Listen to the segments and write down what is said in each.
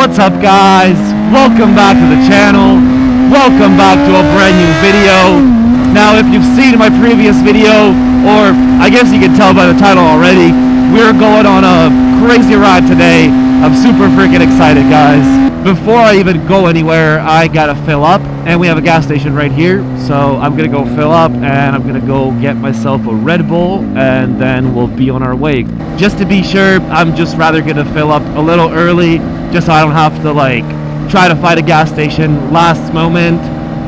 What's up, guys? Welcome back to the channel. Welcome back to a brand new video. Now, if you've seen my previous video, or I guess you can tell by the title already, we're going on a crazy ride today. I'm super freaking excited, guys. Before I even go anywhere, I gotta fill up, and we have a gas station right here, so I'm gonna go fill up, and I'm gonna go get myself a Red Bull, and then we'll be on our way. Just to be sure, I'm just rather gonna fill up a little early, just so I don't have to like try to find a gas station last moment,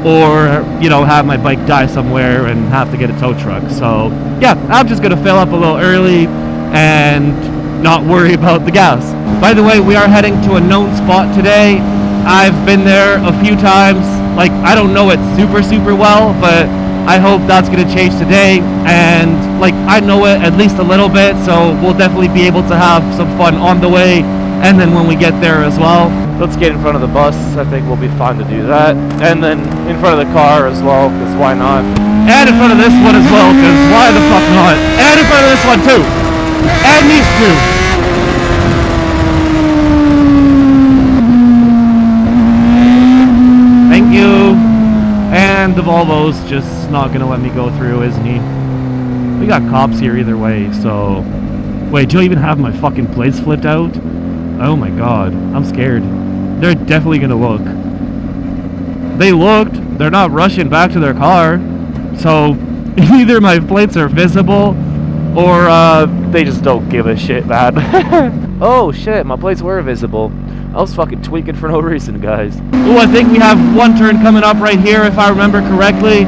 or you know, have my bike die somewhere and have to get a tow truck. So yeah, I'm just gonna fill up a little early and not worry about the gas. By the way, we are heading to a known spot today. I've been there a few times. Like, I don't know it super well, but I hope that's gonna change today. And like, I know it at least a little bit, so we'll definitely be able to have some fun on the way and then when we get there as well. Let's get in front of the bus. I think we'll be fine to do that. And then in front of the car as well, because why not? And in front of this one as well, because why the fuck not? And in front of this one too. And these two. Thank you. And the Volvo's just not gonna let me go through, isn't he? We got cops here either way, so... Wait, do I even have my fucking plates flipped out? Oh my god, I'm scared. They're definitely gonna look. They looked. They're not rushing back to their car. So, either my plates are visible, or they just don't give a shit, man. Oh shit, my plates were visible. I was fucking tweaking for no reason, guys. Oh, I think we have one turn coming up right here, if I remember correctly.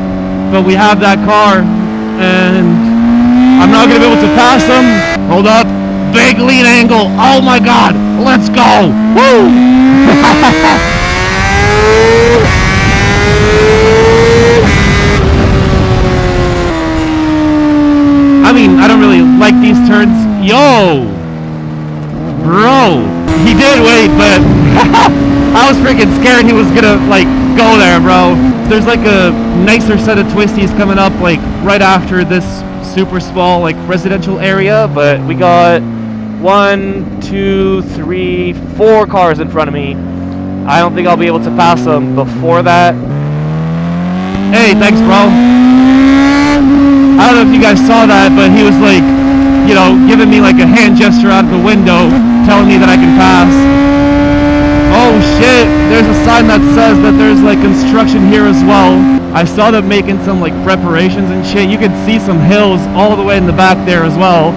But we have that car, and I'm not gonna be able to pass them. Hold up. Big lean angle. Oh my god. Let's go. Woo! I mean, I don't really like these turns. Yo! Bro! He did wait, but I was freaking scared he was gonna, like, go there, bro. There's, like, a nicer set of twisties coming up, like, right after this super small, like, residential area, but we got 1, 2, 3, 4 cars in front of me. I don't think I'll be able to pass them before that. Hey, thanks, bro. I don't know if you guys saw that, but he was like, you know, giving me like a hand gesture out of the window, telling me that I can pass. Oh shit, there's a sign that says that there's like construction here as well. I saw them making some like preparations and shit. You can see some hills all the way in the back there as well.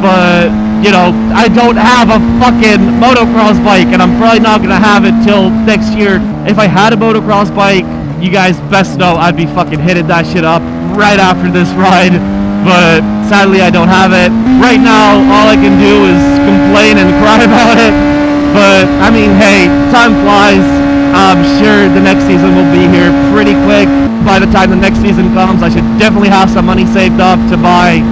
But, you know, I don't have a fucking motocross bike, and I'm probably not gonna have it till next year. If I had a motocross bike, you guys best know I'd be fucking hitting that shit up right after this ride, but sadly I don't have it. Right now, all I can do is complain and cry about it, but I mean, hey, time flies. I'm sure the next season will be here pretty quick. By the time the next season comes, I should definitely have some money saved up to buy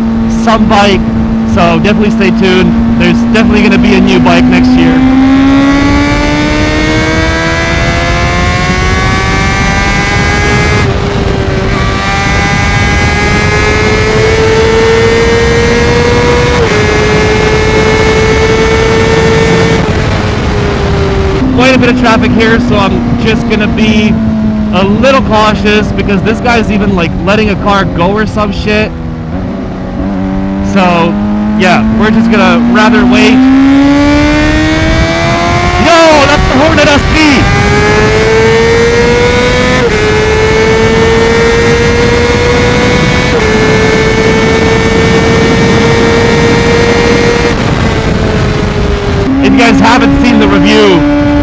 some bike. So definitely stay tuned. There's definitely going to be a new bike next year. Quite a bit of traffic here, so I'm just going to be a little cautious because this guy's even like letting a car go or some shit. So yeah, we're just gonna rather wait. Yo, that's the Hornet SV! If you guys haven't seen the review,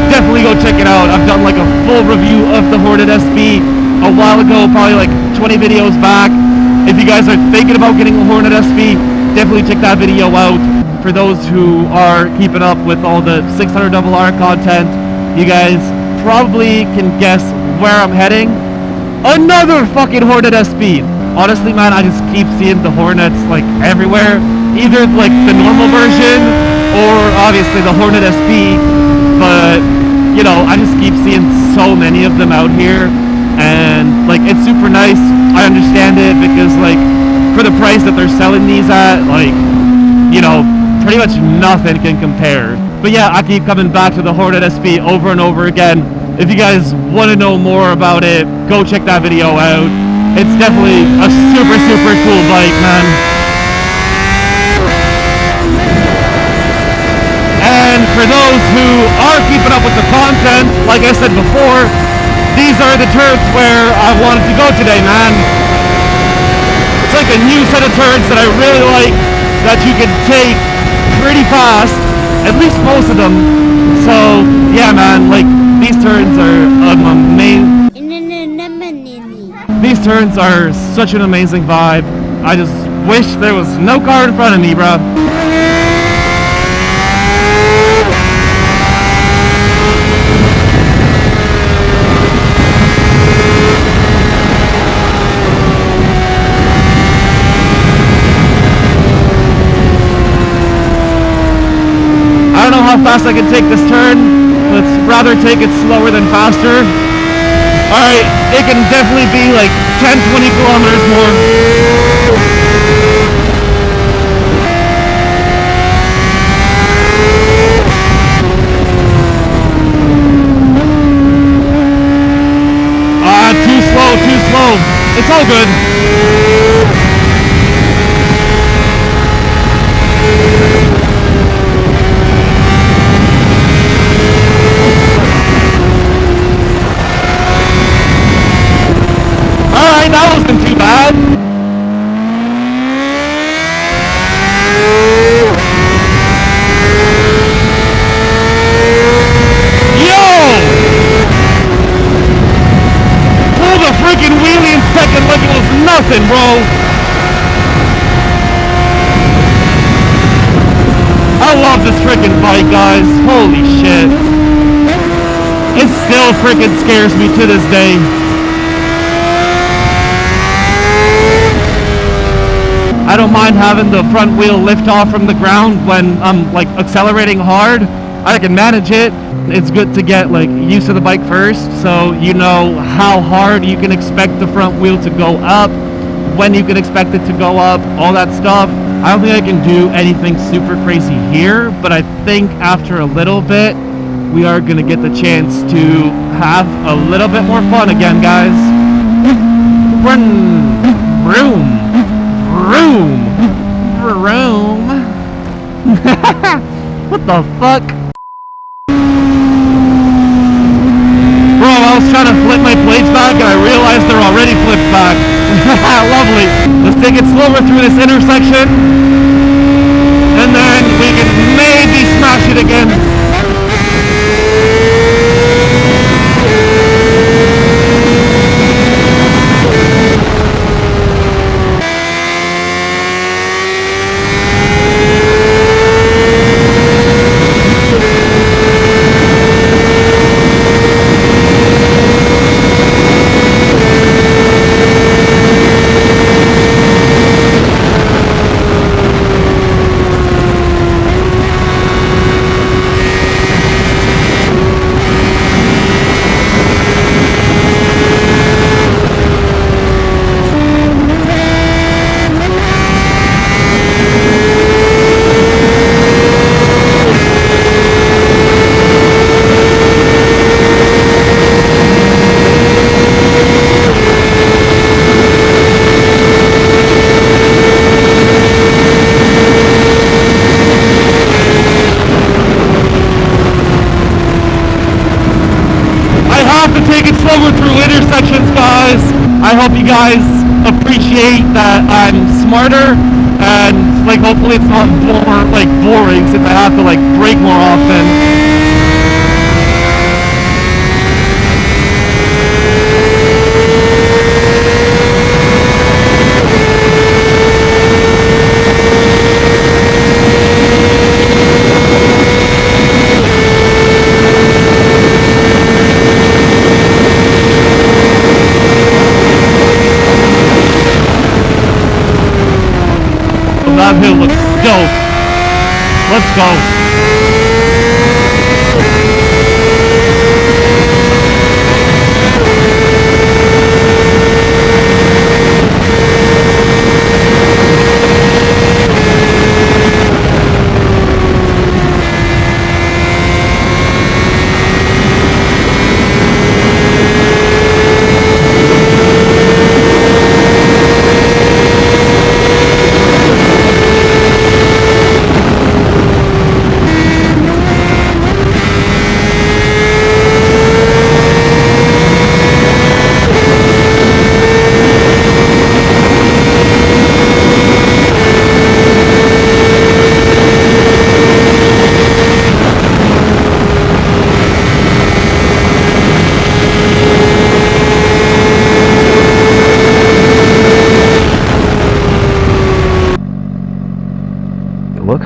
definitely go check it out. I've done like a full review of the Hornet SV a while ago, probably like 20 videos back. If you guys are thinking about getting a Hornet SV, definitely check that video out. For those who are keeping up with all the 600RR content, you guys probably can guess where I'm heading. Another fucking Hornet SV. Honestly, man, I just keep seeing the Hornets like everywhere. Either like the normal version or obviously the Hornet SV. But, you know, I just keep seeing so many of them out here. And like, it's super nice. I understand it because like, for the price that they're selling these at, like, you know, pretty much nothing can compare. But yeah, I keep coming back to the Hornet SV over and over again. If you guys want to know more about it, go check that video out. It's definitely a super, super cool bike, man. And for those who are keeping up with the content, like I said before, these are the turns where I wanted to go today, man. It's like a new set of turns that I really like, that you can take pretty fast, at least most of them. So yeah, man, like these turns are amazing. These turns are such an amazing vibe. I just wish there was no car in front of me, bruh. I don't know how fast I can take this turn. Let's rather take it slower than faster. Alright, it can definitely be like 10-20 kilometers more. Too slow, too slow. It's all good. That wasn't too bad. Yo! Pull the freaking wheelie in second like it was nothing, bro. I love this freaking bike, guys. Holy shit. It still freaking scares me to this day. I don't mind having the front wheel lift off from the ground when I'm like accelerating hard. I can manage it. It's good to get like used to the bike first, so you know how hard you can expect the front wheel to go up, when you can expect it to go up, all that stuff. I don't think I can do anything super crazy here, but I think after a little bit we are gonna get the chance to have a little bit more fun again, guys. Run, vroom. Vroom! Vroom! What the fuck? Bro, I was trying to flip my plates back and I realized they're already flipped back. Lovely. Let's take it slower through this intersection. And then we can maybe smash it again. Through intersections, guys. I hope you guys appreciate that I'm smarter, and like hopefully it's not boring since I have to like brake more often. That hill looks dope. Let's go.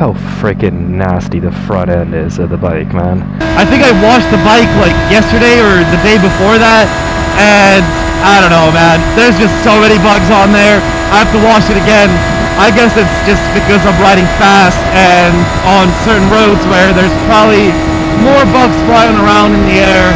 how freaking nasty the front end is of the bike, man. I think I washed the bike like yesterday or the day before that, and I don't know, man. There's just so many bugs on there. I have to wash it again. I guess it's just because I'm riding fast and on certain roads where there's probably more bugs flying around in the air.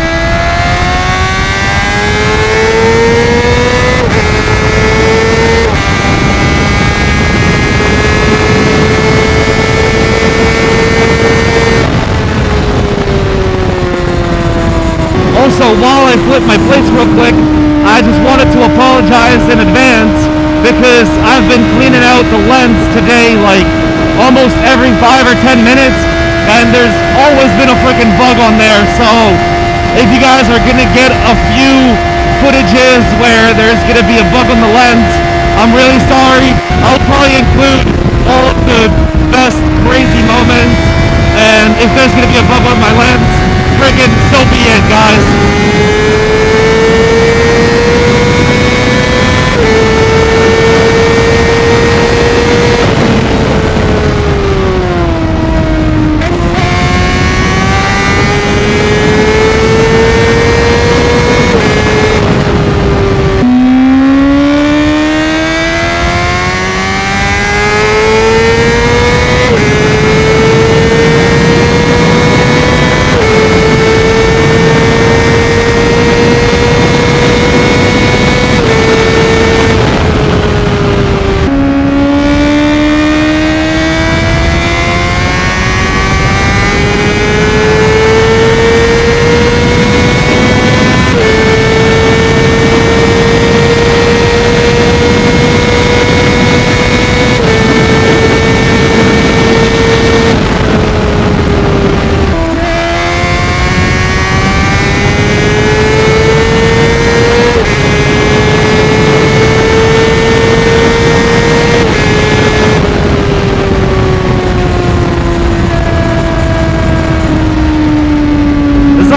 Also, while I flip my plates real quick, I just wanted to apologize in advance because I've been cleaning out the lens today like almost every 5 or 10 minutes, and there's always been a freaking bug on there. So if you guys are gonna get a few footages where there's gonna be a bug on the lens, I'm really sorry. I'll probably include all of the best crazy moments, and if there's gonna be a bug on my lens, friggin' so be it, guys.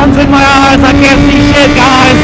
In my eyes, I can't see shit, guys.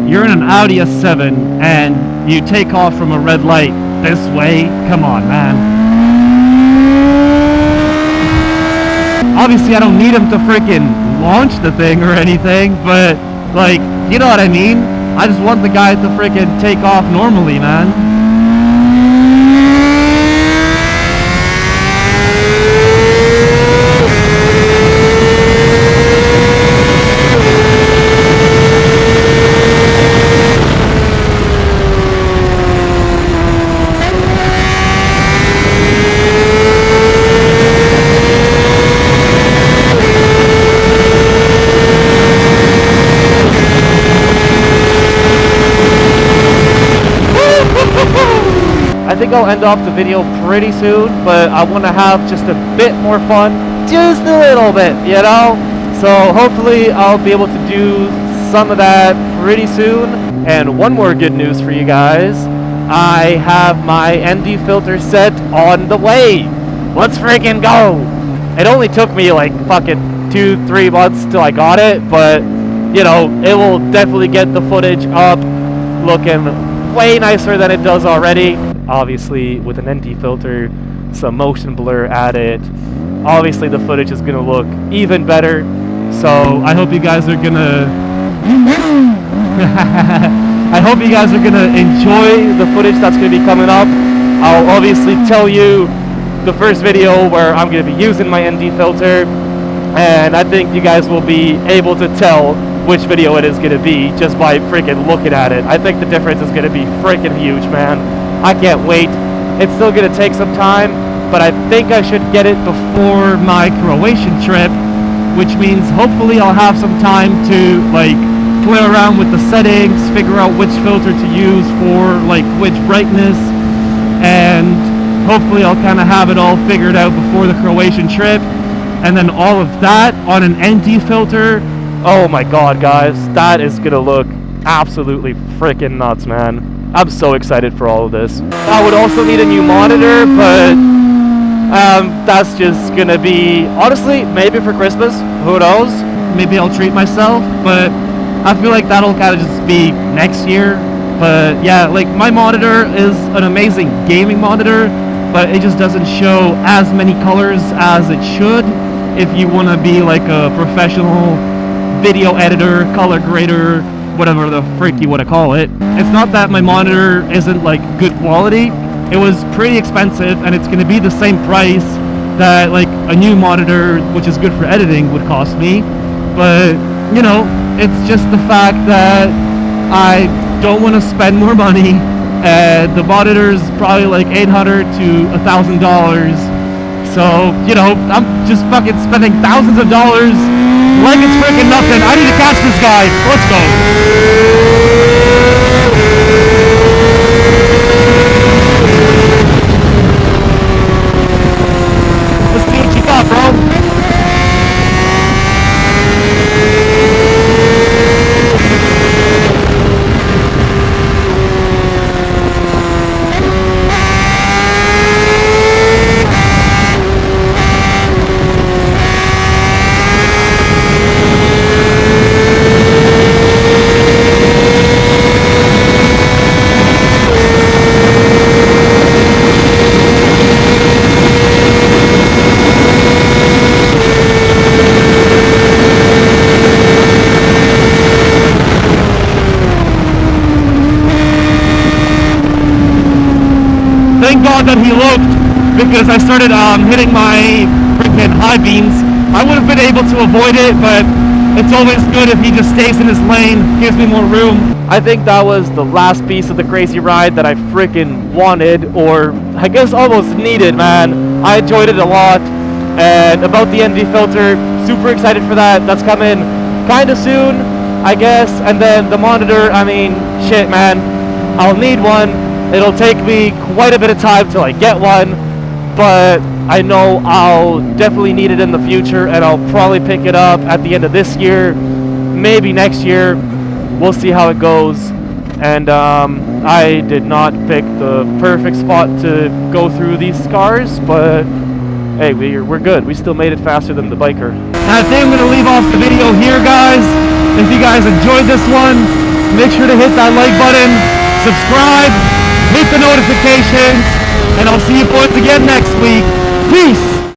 You're in an Audi S7 and you take off from a red light this way? Come on, man. Obviously, I don't need him to freaking launch the thing or anything, but, like, you know what I mean? I just want the guy to freaking take off normally, man. I think I'll end off the video pretty soon, but I want to have just a bit more fun, just a little bit, you know? So hopefully I'll be able to do some of that pretty soon. And one more good news for you guys, I have my ND filter set on the way. Let's freaking go! It only took me like fucking 2-3 months till I got it, but you know, it will definitely get the footage up looking way nicer than it does already. Obviously, with an ND filter, some motion blur added, obviously the footage is gonna look even better. So I hope you guys are gonna I hope you guys are gonna enjoy the footage that's gonna be coming up. I'll obviously tell you the first video where I'm gonna be using my ND filter, and I think you guys will be able to tell which video it is gonna be just by freaking looking at it. I think the difference is gonna be freaking huge, man. I can't wait. It's still gonna take some time, but I think I should get it before my Croatian trip, which means hopefully I'll have some time to like play around with the settings, figure out which filter to use for like which brightness, and hopefully I'll kind of have it all figured out before the Croatian trip. and then all of that on an ND filter. Oh my god, guys, that is gonna look absolutely freaking nuts, man. I'm so excited for all of this. I would also need a new monitor, but that's just gonna be, honestly, maybe for Christmas, who knows? Maybe I'll treat myself, but I feel like that'll kind of just be next year. But yeah, like my monitor is an amazing gaming monitor, but it just doesn't show as many colors as it should if you want to be like a professional video editor, color grader, whatever the frick you want to call it. It's not that my monitor isn't like good quality. It was pretty expensive, and it's going to be the same price that like a new monitor, which is good for editing, would cost me. But you know, it's just the fact that I don't want to spend more money, and the monitor's probably like $800 to $1,000. So, you know, I'm just fucking spending thousands of dollars like it's freaking nothing. I need to catch this guy. Let's go. Let's see what you got, bro. Thank God that he looked, because I started hitting my freaking high beams. I would have been able to avoid it, but it's always good if he just stays in his lane, gives me more room. I think that was the last piece of the crazy ride that I freaking wanted, or I guess almost needed, man. I enjoyed it a lot. And about the ND filter, super excited for that. That's coming kind of soon, I guess. And then the monitor, I mean, shit, man. I'll need one. It'll take me quite a bit of time till I get one, but I know I'll definitely need it in the future, and I'll probably pick it up at the end of this year, maybe next year. We'll see how it goes. And I did not pick the perfect spot to go through these scars, but hey, we're good. We still made it faster than the biker. I think I'm going to leave off the video here, guys. If you guys enjoyed this one, make sure to hit that like button, subscribe, hit the notifications, and I'll see you boys again next week.